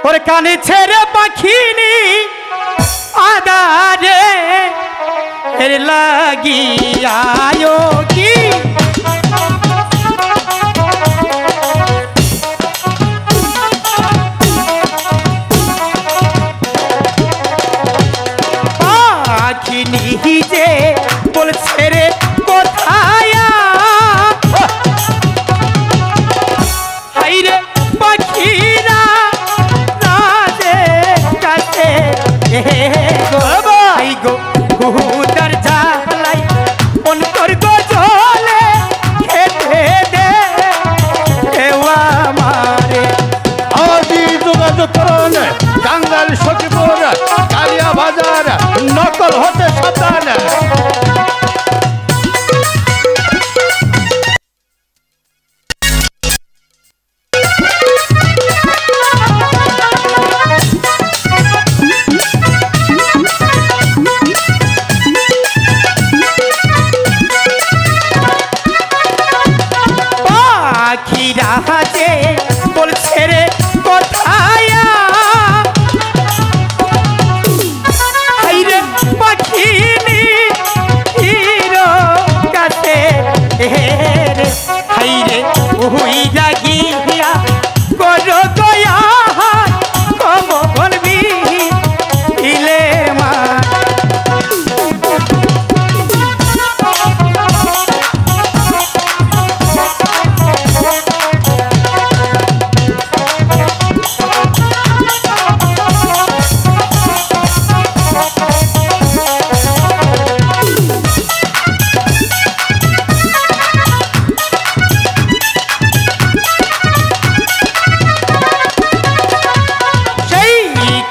ওর কানে ছেড়ে পাখিনি আদারে এর লাগিয়ায়ো কি পাখিনি যে বলছে রে কোথায় হাইরে পাখিরা রাজে কাছে ভাই গো হুদার জ্বালাই অন্তর গো জলে খেতে দে দেওয়া মারে আদি যোগাযোগ করুন টাঙ্গাইল সখীপুর কালিয়া বাজার নকল হতে সাবধান। পাখিরা যে বলছে রে কোথায় হাইরে পাখিনি হিরো কাছে রে হাইরে ওই জাগিয়া করো দয়া কম বলবি ইলে মা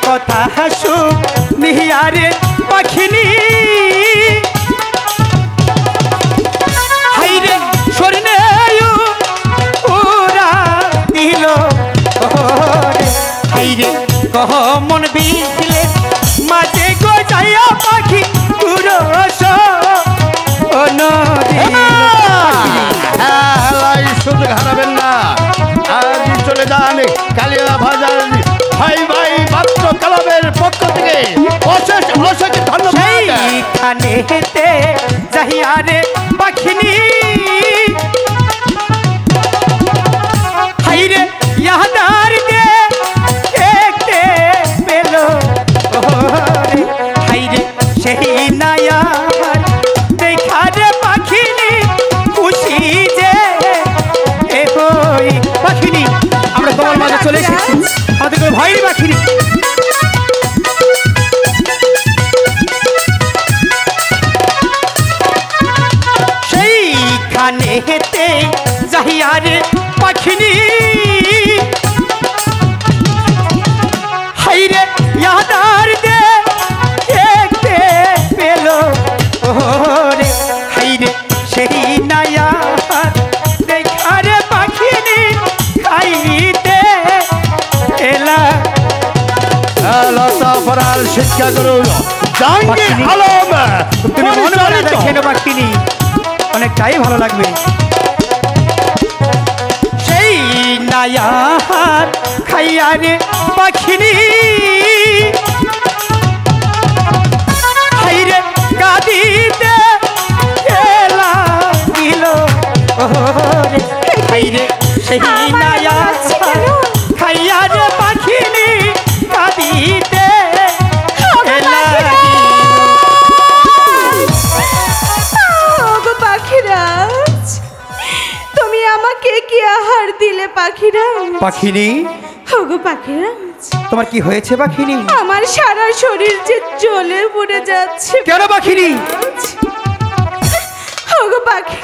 কথা হাসু নিহারে পাখিনি হাইরে স্বর্ণে ওরা দিল হাইরে কহ মন বিলে মাঝে গো যাইয়া পাখি পুরস সুযোগ হারাবেন না। আজ চলে যান কালিয়া বাজার ভাই ভাই মাত্র ক্লাবের পক্ষ থেকে অশেষ অশেষ ধন্যবাদ। সেইখানে হেতে যাহিয়ারে পাখিনি হাইরে ইয়াদার দে দেখতে পেল হাইরে সেই নায়ার দেখারে পাখিনি খুশি যে এ হই পাখিনি আমরা তোমার মাঝে চলে এসেছি আমাদের কোনো ভয় পাখিনি সেইখানে হেতে যাহিয়ারে পাখিনি হাইরে ইয়াদার দে দেখতে পেল ওরে হাইরে সেই নায়ার দেখারে পাখিনি খাইতে এলা লতা ফরাল শিক্ষা গুরু জাহাঙ্গীর আলম তুমি মনে মনে দেখেন পাখিনি অনেকটাই ভালো লাগবে সেই নায়ার খাইয়ারে পাখিনি হাইরে কাঁদিতে এলা দিল ওরে হাইরে সেই নায়ার খাইয়ারে পাখিনি কাঁদিতে এলা পাখিরাজ তুমি আমাকে কি আহার দিলে পাখিরাজ? পাখিনি ওগো পাখিরাজ তোমার কি হয়েছে পাখিনি? আমার সারা শরীর যে জ্বলে পুড়ে যাচ্ছে। কেন পাখিনি? ওগো পাখি